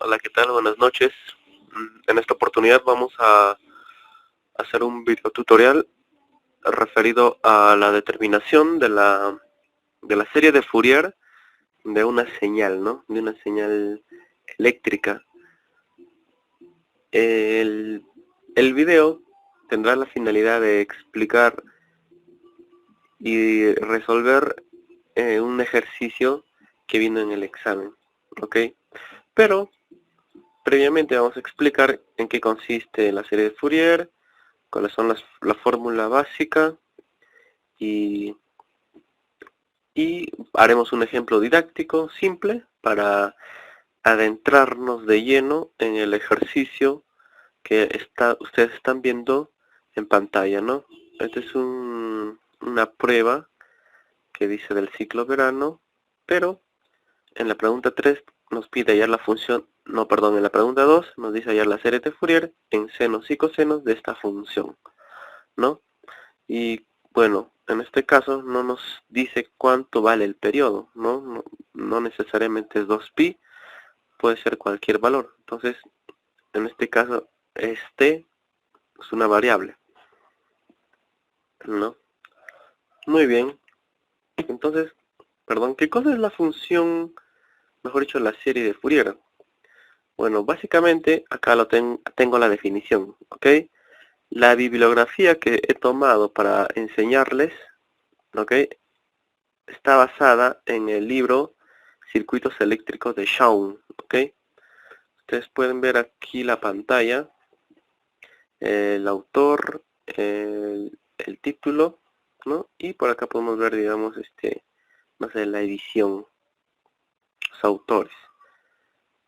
Hola, ¿qué tal? Buenas noches. En esta oportunidad vamos a hacer un video tutorial referido a la determinación de la serie de Fourier de una señal, ¿no? De una señal eléctrica. El video tendrá la finalidad de explicar y resolver un ejercicio que vino en el examen, ¿ok? Pero previamente vamos a explicar en qué consiste la serie de Fourier, cuáles son la fórmula básica y, haremos un ejemplo didáctico simple para adentrarnos de lleno en el ejercicio que ustedes están viendo en pantalla, ¿no? Esta es una prueba que dice del ciclo verano, pero en la pregunta 3 nos pide hallar la función, no, perdón, en la pregunta 2 nos dice hallar la serie de Fourier en senos y cosenos de esta función, ¿no? Y bueno, en este caso no nos dice cuánto vale el periodo, ¿no? No necesariamente es 2pi, puede ser cualquier valor. Entonces, en este caso, este es una variable, ¿no? Muy bien. Entonces, perdón, ¿qué cosa es la función, mejor dicho, la serie de Fourier? Bueno, básicamente acá tengo la definición, ¿ok? La bibliografía que he tomado para enseñarles, ¿ok?, está basada en el libro Circuitos Eléctricos de Shaun, ¿ok? Ustedes pueden ver aquí la pantalla, el autor, el título, ¿no? Y por acá podemos ver, digamos, no sé, la edición, los autores.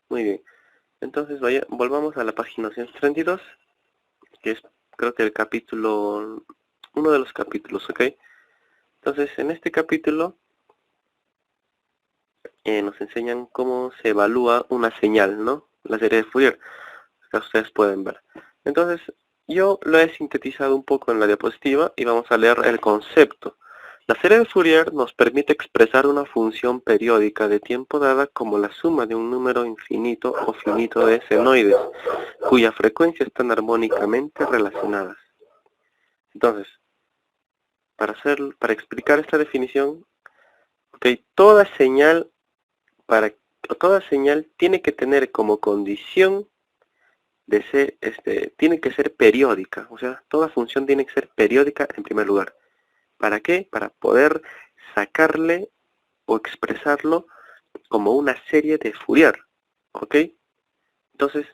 Muy bien. Entonces, volvamos a la página 132, que es, creo que uno de los capítulos, ¿ok? Entonces, en este capítulo nos enseñan cómo se evalúa una señal, ¿no? La serie de Fourier, que ustedes pueden ver. Entonces, yo lo he sintetizado un poco en la diapositiva y vamos a leer el concepto. La serie de Fourier nos permite expresar una función periódica de tiempo dada como la suma de un número infinito o finito de senoides, cuya frecuencia están armónicamente relacionadas. Entonces, para explicar esta definición, okay, toda señal tiene que tener como condición de ser, tiene que ser periódica, o sea, toda función tiene que ser periódica en primer lugar. ¿Para qué? Para poder sacarle o expresarlo como una serie de Fourier, ¿ok? Entonces,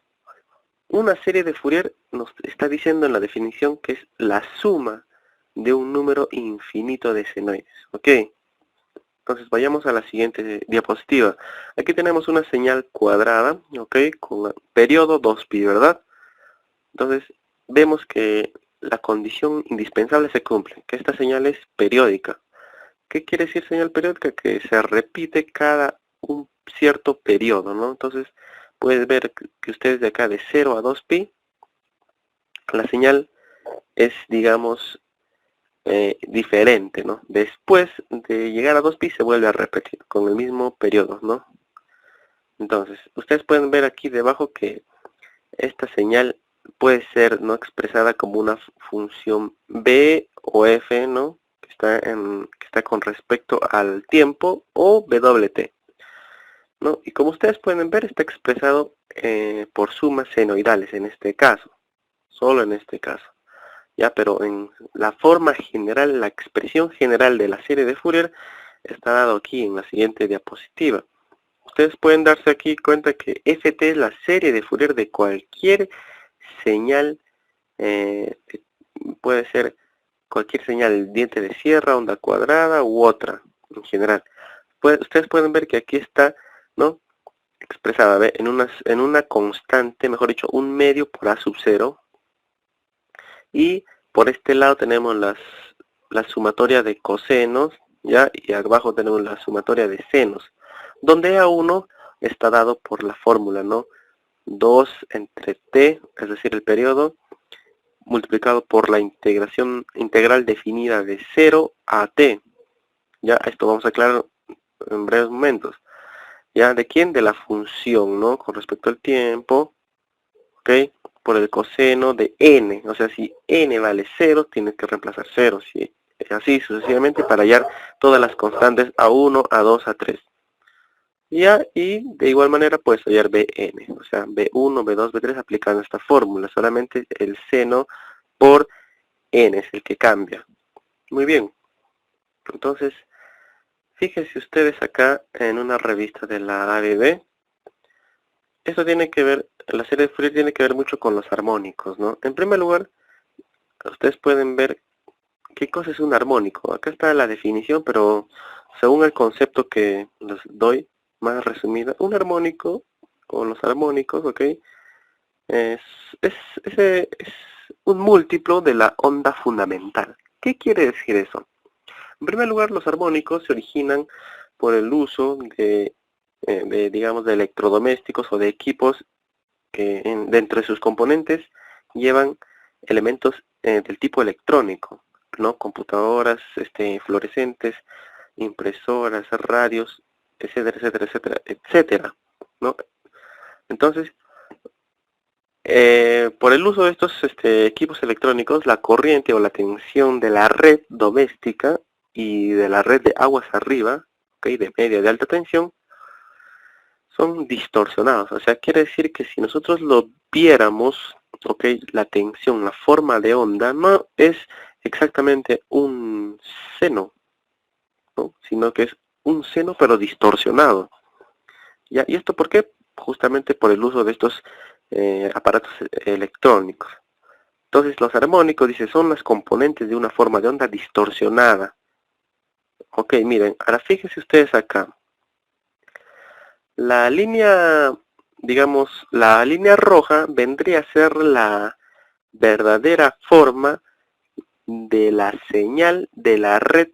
una serie de Fourier nos está diciendo en la definición que es la suma de un número infinito de senoides, ¿ok? Entonces vayamos a la siguiente diapositiva. Aquí tenemos una señal cuadrada, ¿ok? Con periodo 2pi, ¿verdad? Entonces vemos que la condición indispensable se cumple, que esta señal es periódica. ¿Qué quiere decir señal periódica? Que se repite cada un cierto periodo, ¿no? Entonces puedes ver que ustedes de acá de 0 a 2pi, la señal es, digamos, diferente, ¿no? Después de llegar a 2pi se vuelve a repetir con el mismo periodo, ¿no? Entonces, ustedes pueden ver aquí debajo que esta señal puede ser, ¿no?, expresada como una función b o f, ¿no?, que está con respecto al tiempo, o wt, ¿no? Y como ustedes pueden ver, está expresado por sumas senoidales en este caso, solo en este caso. Ya, pero en la forma general, la expresión general de la serie de Fourier está dado aquí en la siguiente diapositiva. Ustedes pueden darse aquí cuenta que ft es la serie de Fourier de cualquier señal, puede ser cualquier señal, diente de sierra, onda cuadrada u otra en general. Ustedes pueden ver que aquí está, ¿no?, expresada, ¿ve?, en una constante, mejor dicho, un medio por a sub 0. Y por este lado tenemos la sumatoria de cosenos, ¿ya? Y abajo tenemos la sumatoria de senos, donde A1 está dado por la fórmula, ¿no? 2 entre t, es decir, el periodo, multiplicado por la integral definida de 0 a t. Ya, esto vamos a aclarar en breves momentos. ¿Ya? ¿De quién? De la función, ¿no? Con respecto al tiempo, ¿ok? Por el coseno de n. O sea, si n vale 0, tienes que reemplazar 0. Si así sucesivamente para hallar todas las constantes A1, A2, A3. Ya, y de igual manera puedes hallar Bn, o sea, B1, B2, B3 aplicando esta fórmula. Solamente el seno por n es el que cambia. Muy bien. Entonces, fíjense ustedes acá en una revista de la ABB. Esto tiene que ver, la serie de Fourier tiene que ver mucho con los armónicos, ¿no? En primer lugar, ustedes pueden ver qué cosa es un armónico. Acá está la definición, pero según el concepto que les doy, más resumida, un armónico, o los armónicos, ¿ok? Es, es un múltiplo de la onda fundamental. ¿Qué quiere decir eso? En primer lugar, los armónicos se originan por el uso digamos, de electrodomésticos o de equipos que dentro de sus componentes llevan elementos del tipo electrónico, ¿no? Computadoras, fluorescentes, impresoras, radios, etcétera, etcétera, etcétera, etcétera, ¿no? Entonces, por el uso de estos equipos electrónicos, la corriente o la tensión de la red doméstica y de la red de aguas arriba, ¿okay? De media y de alta tensión, son distorsionados. O sea, quiere decir que si nosotros lo viéramos, ¿ok? La tensión, la forma de onda, no es exactamente un seno, ¿no? Sino que es un seno pero distorsionado. ¿Ya? ¿Y esto por qué? Justamente por el uso de estos aparatos electrónicos. Entonces los armónicos, dice, son las componentes de una forma de onda distorsionada. Ok, miren, ahora fíjense ustedes acá. La línea, digamos, la línea roja vendría a ser la verdadera forma de la señal de la red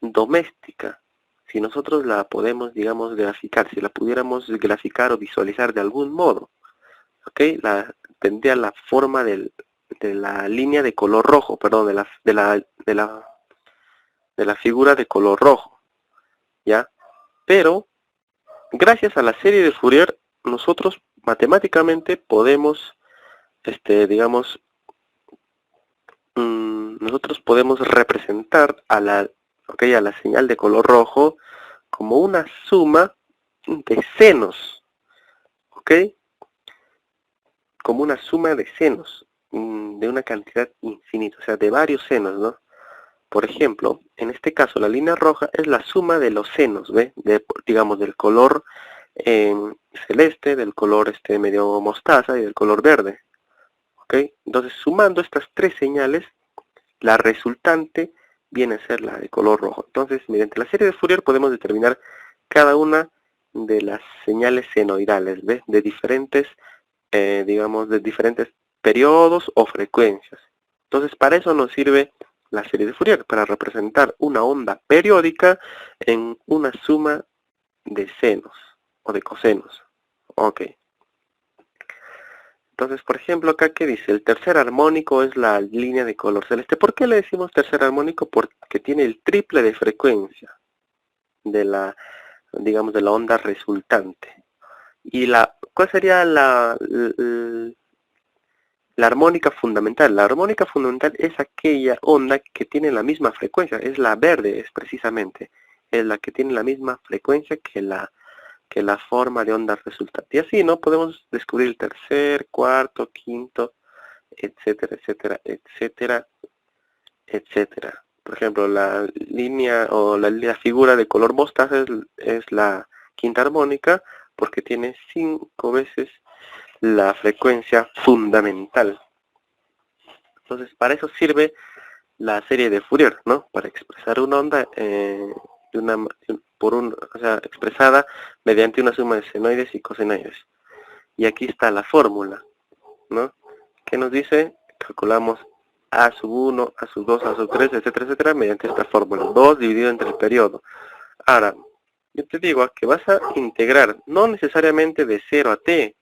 doméstica. Si nosotros la podemos, digamos, graficar, si la pudiéramos graficar o visualizar de algún modo, ¿ok? Tendría la forma de la línea de color rojo, perdón, de la figura de color rojo, ¿ya? Pero, gracias a la serie de Fourier, nosotros matemáticamente podemos, digamos, nosotros podemos representar a a la señal de color rojo como una suma de senos, ¿ok? Como una suma de senos, de una cantidad infinita, o sea, de varios senos, ¿no? Por ejemplo, en este caso la línea roja es la suma de los senos, ¿ve? Digamos, del color celeste, del color medio mostaza y del color verde, ¿ok? Entonces, sumando estas tres señales, la resultante viene a ser la de color rojo. Entonces, mediante la serie de Fourier podemos determinar cada una de las señales senoidales, ¿ves? De diferentes, digamos, de diferentes periodos o frecuencias. Entonces, para eso nos sirve la serie de Fourier, para representar una onda periódica en una suma de senos o de cosenos. Ok. Entonces, por ejemplo, acá que dice, el tercer armónico es la línea de color celeste. ¿Por qué le decimos tercer armónico? Porque tiene el triple de frecuencia de la, digamos, de la onda resultante. ¿Y cuál sería la armónica fundamental? La armónica fundamental es aquella onda que tiene la misma frecuencia, es la verde, es precisamente, es la que tiene la misma frecuencia que la forma de onda resultante. Y así, ¿no? Podemos descubrir el tercer, cuarto, quinto, etcétera, etcétera, etcétera, etcétera. Por ejemplo, la línea o la figura de color mostaza es la quinta armónica porque tiene 5 veces la frecuencia fundamental. Entonces, para eso sirve la serie de Fourier, ¿no? Para expresar una onda o sea, expresada mediante una suma de senoides y cosenoides. Y aquí está la fórmula, ¿no? Que nos dice, calculamos A sub 1, A sub 2, A sub 3, etcétera, etcétera, mediante esta fórmula. 2 dividido entre el periodo. Ahora, yo te digo que vas a integrar, no necesariamente de 0 a t,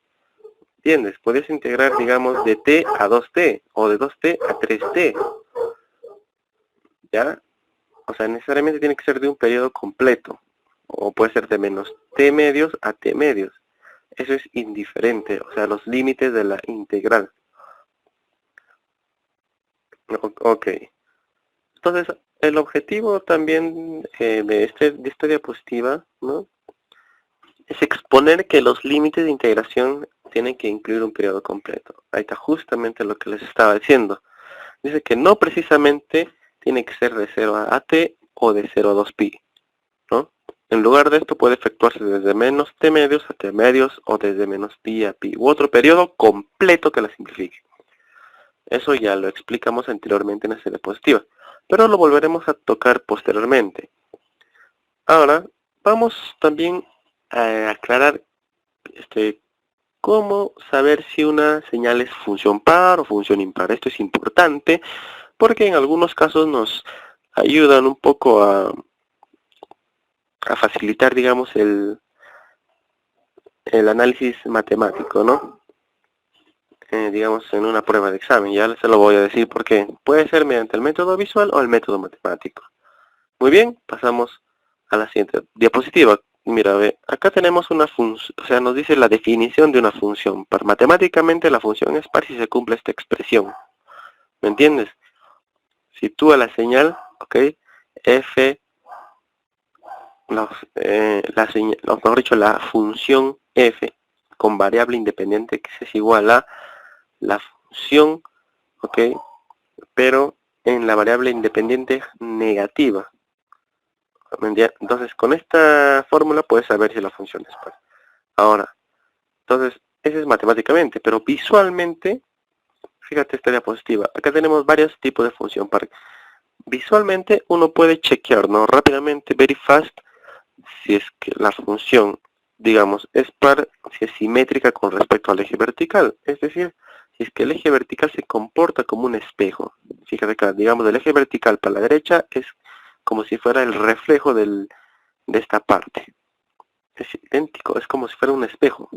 ¿entiendes? Puedes integrar, digamos, de t a 2t, o de 2t a 3t, ¿ya? O sea, necesariamente tiene que ser de un periodo completo, o puede ser de menos t medios a t medios. Eso es indiferente, o sea, los límites de la integral. Ok. Entonces, el objetivo también de esta diapositiva, ¿no?, es exponer que los límites de integración tienen que incluir un periodo completo. Ahí está justamente lo que les estaba diciendo. Dice que no precisamente tiene que ser de 0 a t o de 0 a 2pi, ¿no? En lugar de esto puede efectuarse desde menos t medios a t medios o desde menos pi a pi u otro periodo completo que la simplifique. Eso ya lo explicamos anteriormente en esta diapositiva, pero lo volveremos a tocar posteriormente. Ahora vamos también a aclarar cómo saber si una señal es función par o función impar. Esto es importante porque en algunos casos nos ayudan un poco a facilitar, digamos, el análisis matemático, ¿no? Digamos, en una prueba de examen. Ya se lo voy a decir porque puede ser mediante el método visual o el método matemático. Muy bien, pasamos a la siguiente diapositiva. Mira, ve, acá tenemos una función, o sea, nos dice la definición de una función par. Matemáticamente la función es par si se cumple esta expresión. ¿Me entiendes? Si tú a la señal, ok, f, mejor dicho, la función f con variable independiente que es igual a la función, ok, pero en la variable independiente negativa. Entonces, con esta fórmula puedes saber si la función es par. Ahora, entonces, eso es matemáticamente, pero visualmente, fíjate esta diapositiva. Acá tenemos varios tipos de función par. Visualmente uno puede chequear, ¿no?, rápidamente, very fast, si es que la función, digamos, es par, si es simétrica con respecto al eje vertical. Es decir, si es que el eje vertical se comporta como un espejo. Fíjate acá, digamos, el eje vertical para la derecha es como si fuera el reflejo de esta parte. Es idéntico, es como si fuera un espejo.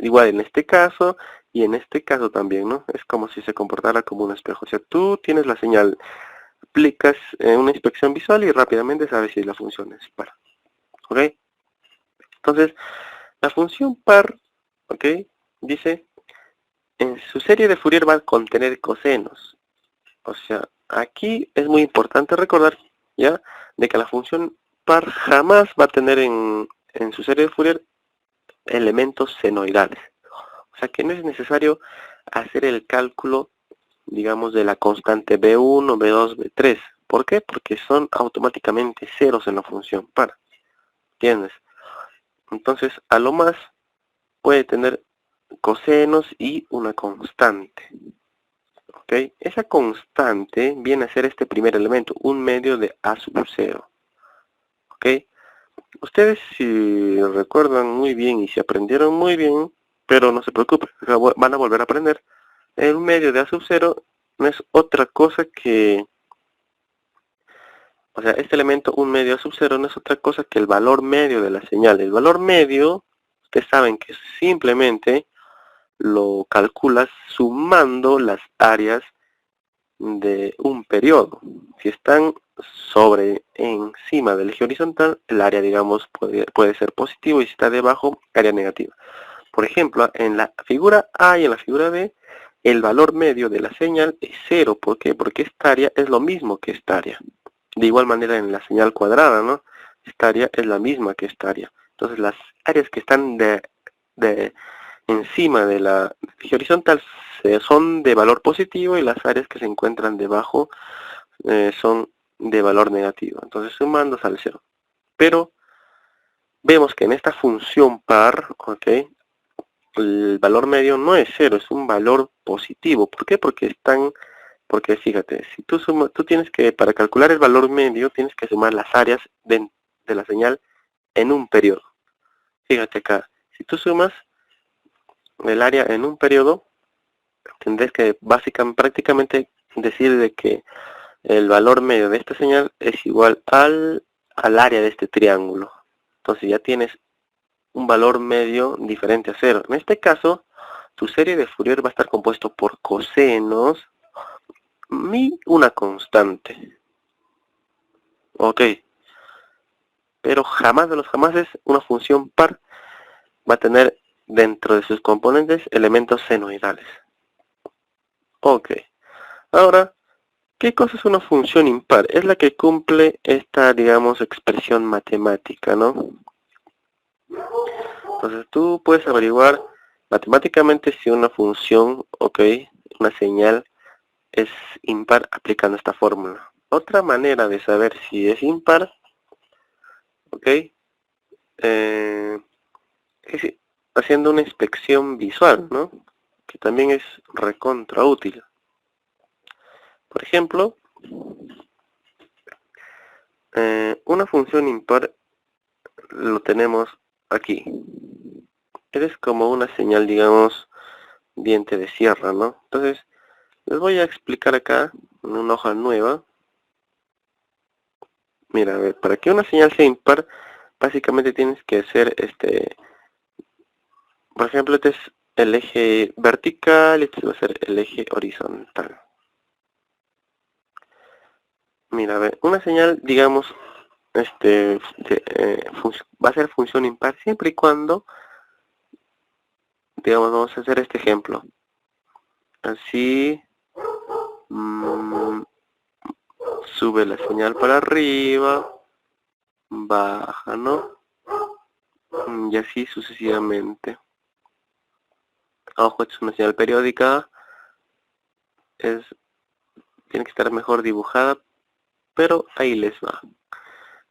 Igual en este caso y en este caso también, ¿no? Es como si se comportara como un espejo. O sea, tú tienes la señal, aplicas una inspección visual y rápidamente sabes si la función es par. ¿Ok? Entonces, la función par, ¿ok?, dice, en su serie de Fourier va a contener cosenos. O sea, aquí es muy importante recordar, ¿ya?, de que la función par jamás va a tener en su serie de Fourier elementos senoidales. O sea que no es necesario hacer el cálculo, digamos, de la constante B1, B2, B3. ¿Por qué? Porque son automáticamente ceros en la función par. ¿Entiendes? Entonces, a lo más puede tener cosenos y una constante. ¿Ok? Esa constante viene a ser este primer elemento, un medio de A sub 0. ¿Ok? Ustedes, si recuerdan muy bien y si aprendieron muy bien, pero no se preocupen, van a volver a aprender, el medio de A sub 0 no es otra cosa que, o sea, este elemento, un medio A sub 0, no es otra cosa que el valor medio de la señal. El valor medio, ustedes saben que simplemente lo calculas sumando las áreas de un periodo. Si están encima del eje horizontal, el área, digamos, puede ser positivo, y si está debajo, área negativa. Por ejemplo, en la figura A y en la figura B, el valor medio de la señal es 0. ¿Por qué? Porque esta área es lo mismo que esta área. De igual manera en la señal cuadrada, ¿no?, esta área es la misma que esta área. Entonces las áreas que están encima de la eje horizontal son de valor positivo, y las áreas que se encuentran debajo son de valor negativo. Entonces sumando sale 0. Pero vemos que en esta función par, ¿ok?, el valor medio no es 0, es un valor positivo. ¿Por qué? Porque fíjate, si tú tienes que, para calcular el valor medio, tienes que sumar las áreas de la señal en un periodo. Fíjate acá, si tú sumas el área en un periodo, tendrás que prácticamente decir de que el valor medio de esta señal es igual al área de este triángulo. Entonces ya tienes un valor medio diferente a 0. En este caso, tu serie de Fourier va a estar compuesto por cosenos y una constante. Ok. pero jamás de los jamases una función par va a tener dentro de sus componentes elementos senoidales. Ok, ahora, ¿qué cosa es una función impar? Es la que cumple esta, digamos, expresión matemática, ¿no? Entonces tú puedes averiguar matemáticamente si una función, ok, una señal es impar aplicando esta fórmula. Otra manera de saber si es impar, ok, es haciendo una inspección visual, ¿no? Que también es recontra útil. Por ejemplo, una función impar lo tenemos aquí. Es como una señal, digamos, diente de sierra, ¿no? Entonces, les voy a explicar acá en una hoja nueva. Mira, a ver, para que una señal sea impar, básicamente tienes que hacer por ejemplo, este es el eje vertical y este va a ser el eje horizontal. Mira, a ver, una señal, digamos, va a ser función impar siempre y cuando, digamos, vamos a hacer este ejemplo. Así, sube la señal para arriba, baja, ¿no? Y así sucesivamente. Ojo, esta es una señal periódica, tiene que estar mejor dibujada, pero ahí les va.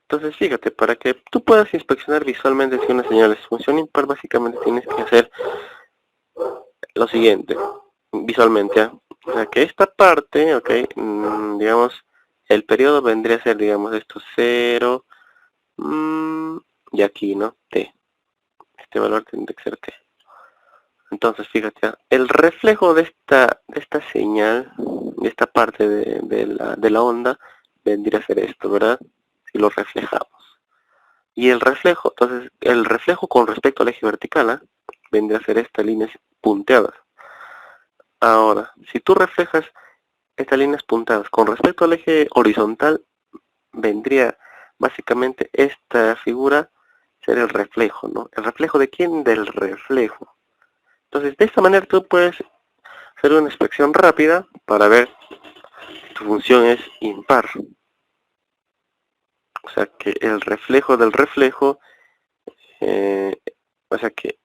Entonces fíjate, para que tú puedas inspeccionar visualmente si una señal es función impar, básicamente tienes que hacer lo siguiente, visualmente, ¿eh? O sea que esta parte, ok, digamos, el periodo vendría a ser, digamos, esto 0, y aquí, ¿no? T. Este valor tendría que ser T. Entonces, fíjate, ¿eh? El reflejo de esta señal, de esta parte de la onda, vendría a ser esto, ¿verdad? Si lo reflejamos. Y el reflejo, entonces, el reflejo con respecto al eje vertical, ¿eh? Vendría a ser estas líneas punteadas. Ahora, si tú reflejas estas líneas puntadas con respecto al eje horizontal, vendría básicamente esta figura ser el reflejo, ¿no? ¿El reflejo de quién? Del reflejo. Entonces, de esta manera tú puedes hacer una inspección rápida para ver si tu función es impar. O sea que el reflejo del reflejo, o sea que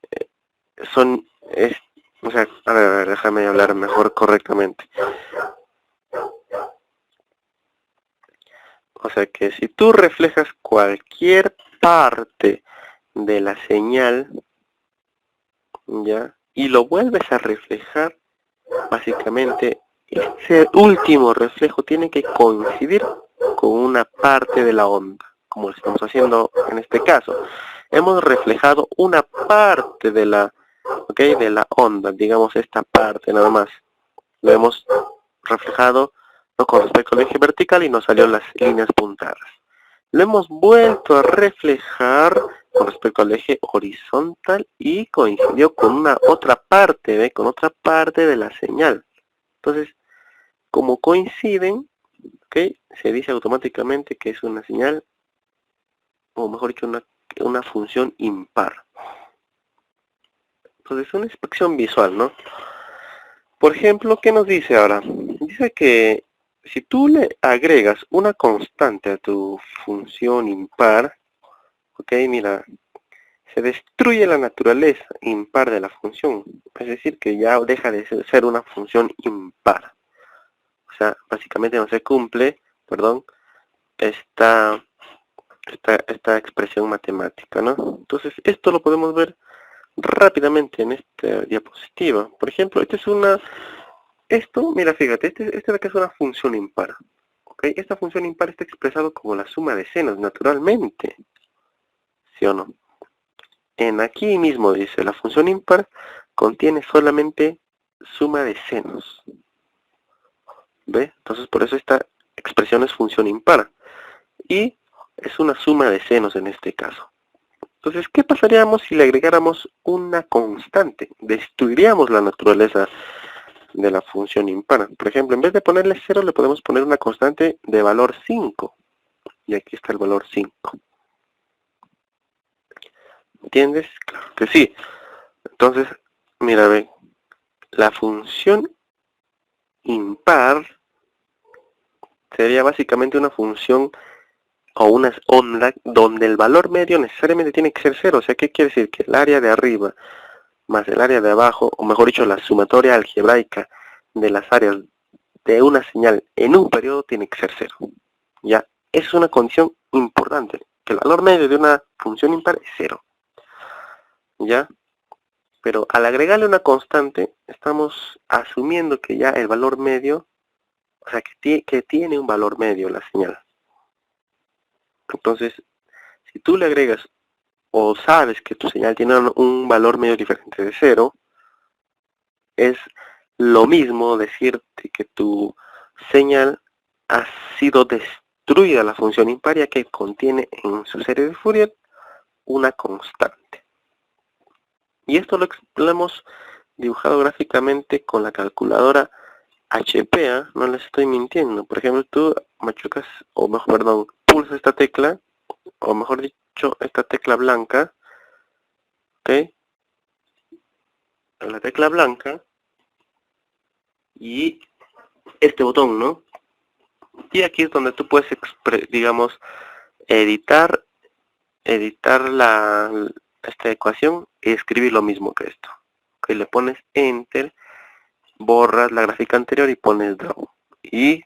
o sea, a ver, déjame hablar mejor correctamente. O sea que si tú reflejas cualquier parte de la señal, ¿ya? Y lo vuelves a reflejar, básicamente, ese último reflejo tiene que coincidir con una parte de la onda, como lo estamos haciendo en este caso. Hemos reflejado una parte de la, de la onda, digamos esta parte nada más. Lo hemos reflejado, ¿no?, con respecto al eje vertical y nos salieron las líneas puntadas. Lo hemos vuelto a reflejar con respecto al eje horizontal y coincidió con una otra parte, ¿ve? Con otra parte de la señal. Entonces, como coinciden, ¿ok?, se dice automáticamente que es una señal, o mejor dicho, una función impar. Entonces, una inspección visual, ¿no? Por ejemplo, ¿qué nos dice ahora? Dice que si tú le agregas una constante a tu función impar, ok, mira, se destruye la naturaleza impar de la función. Es decir, que ya deja de ser una función impar. O sea, básicamente no se cumple, perdón, esta expresión matemática, ¿no? Entonces, esto lo podemos ver rápidamente en esta diapositiva. Por ejemplo, mira, fíjate, este de acá es una función impar. ¿Ok? Esta función impar está expresado como la suma de senos, naturalmente. ¿Sí o no? En aquí mismo dice, la función impar contiene solamente suma de senos. ¿Ve? Entonces por eso esta expresión es función impar. Y es una suma de senos en este caso. Entonces, ¿qué pasaríamos si le agregáramos una constante? Destruiríamos la naturaleza de la función impar. Por ejemplo, en vez de ponerle 0, le podemos poner una constante de valor 5. Y aquí está el valor 5. ¿Entiendes? Claro que sí. Entonces, mira, ve, la función impar sería básicamente una función o una onda donde el valor medio necesariamente tiene que ser cero. O sea, ¿qué quiere decir? Que el área de arriba más el área de abajo, o mejor dicho, la sumatoria algebraica de las áreas de una señal en un periodo tiene que ser cero. Ya, esa es una condición importante, que el valor medio de una función impar es cero. Ya, pero al agregarle una constante, estamos asumiendo que ya el valor medio, o sea, que tiene un valor medio la señal. Entonces, si tú le agregas o sabes que tu señal tiene un valor medio diferente de cero, es lo mismo decirte que tu señal ha sido destruida la función impar, ya que contiene en su serie de Fourier una constante. Y esto lo hemos dibujado gráficamente con la calculadora HP, no les estoy mintiendo. Por ejemplo, tú machucas, o mejor, perdón, pulsas esta tecla, o mejor dicho, esta tecla blanca, ¿ok? La tecla blanca y este botón, ¿no? Y aquí es donde tú puedes, digamos, editar esta ecuación y escribir lo mismo que esto. Ok, le pones Enter, borras la gráfica anterior y pones Draw. Y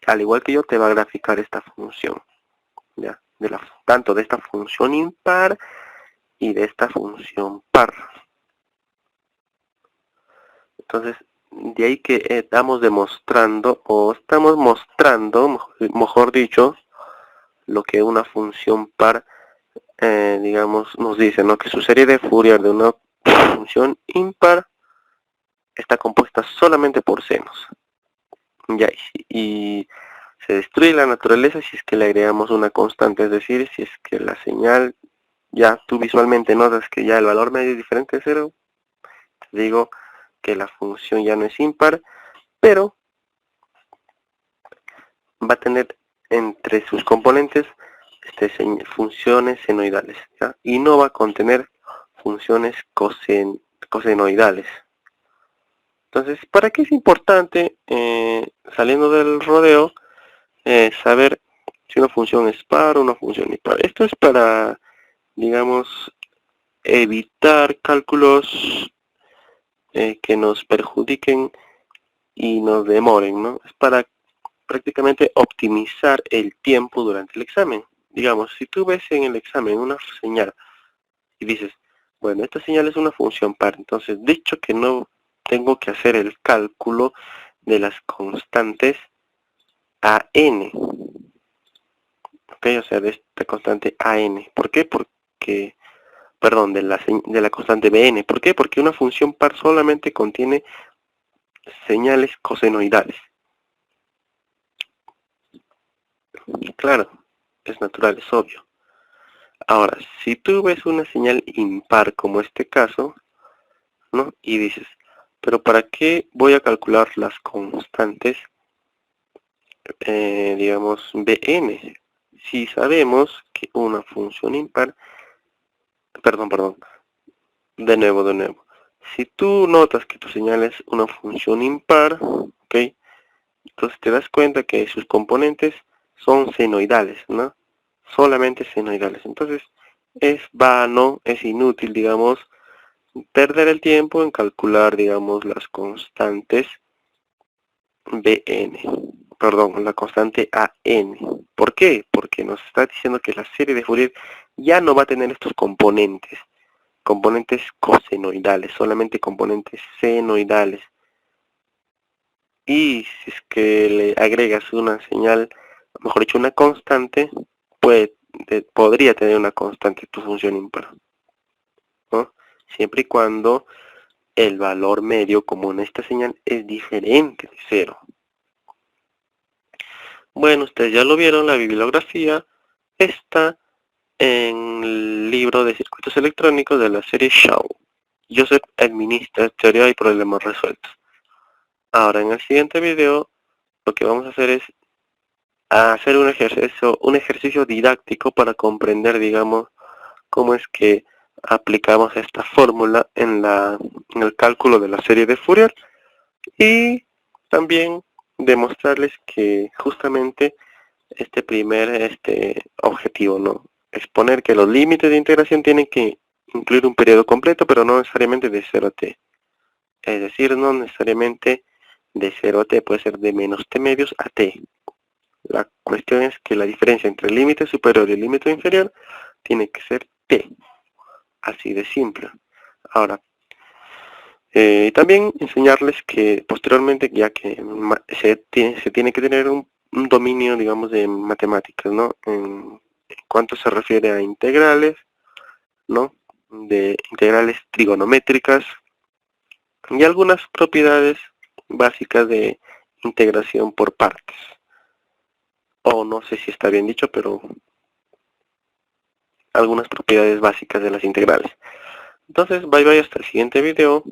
al igual que yo te va a graficar esta función. ¿Ya? Tanto de esta función impar y de esta función par. Entonces, de ahí que estamos demostrando, o estamos mostrando, mejor dicho, lo que una función par, digamos, nos dice, ¿no? Que su serie de Fourier de una función impar está compuesta solamente por senos. Ya, y se destruye la naturaleza si es que le agregamos una constante, es decir, si es que la señal, ya tú visualmente notas que ya el valor medio es diferente de cero, te digo que la función ya no es impar, pero va a tener entre sus componentes funciones senoidales, ¿ya? Y no va a contener funciones cosenoidales. Entonces, ¿para qué es importante, saliendo del rodeo, saber si una función es par o una función impar? Esto es para, digamos, evitar cálculos que nos perjudiquen y nos demoren, ¿no? Es para prácticamente optimizar el tiempo durante el examen. Digamos, si tú ves en el examen una señal y dices, bueno, esta señal es una función par, entonces dicho que no tengo que hacer el cálculo de las constantes a n, ok, o sea, de esta constante a n. ¿Por qué? Porque, perdón, de la constante bn. ¿Por qué? Porque una función par solamente contiene señales cosenoidales. Claro, es natural, es obvio. Ahora, si tú ves una señal impar como este caso, ¿no? Y dices, pero ¿para qué voy a calcular las constantes, digamos, bn? Si sabemos que una función impar, perdón, de nuevo. Si tú notas que tu señal es una función impar, ¿ok? Entonces te das cuenta que sus componentes son senoidales, ¿no? Solamente senoidales. Entonces es vano, es inútil, digamos, perder el tiempo en calcular, digamos, las constantes bn, perdón, la constante an. ¿Por qué? Porque nos está diciendo que la serie de Fourier ya no va a tener estos componentes cosenoidales, solamente componentes senoidales. Y si es que le agregas una señal, mejor dicho, una constante, podría tener una constante tu función impar, ¿no? Siempre y cuando el valor medio, como en esta señal, es diferente de cero. Bueno, ustedes ya lo vieron, la bibliografía está en el libro de circuitos electrónicos de la serie Shaw. Joseph administra teoría y problemas resueltos. Ahora, en el siguiente video, lo que vamos a hacer es hacer un ejercicio didáctico para comprender, digamos, cómo es que aplicamos esta fórmula en el cálculo de la serie de Fourier, y también demostrarles que justamente este primer objetivo, ¿no?, exponer que los límites de integración tienen que incluir un periodo completo, pero no necesariamente de 0 a t. Es decir, no necesariamente de 0 a t, puede ser de menos t medios a t. La cuestión es que la diferencia entre el límite superior y el límite inferior tiene que ser t. Así de simple. Ahora, también enseñarles que posteriormente, ya que se tiene que tener un dominio, digamos, de matemáticas, ¿no?, en cuanto se refiere a integrales, ¿no?, de integrales trigonométricas y algunas propiedades básicas de integración por partes. O no sé si está bien dicho, pero algunas propiedades básicas de las integrales. Entonces, bye bye, hasta el siguiente video.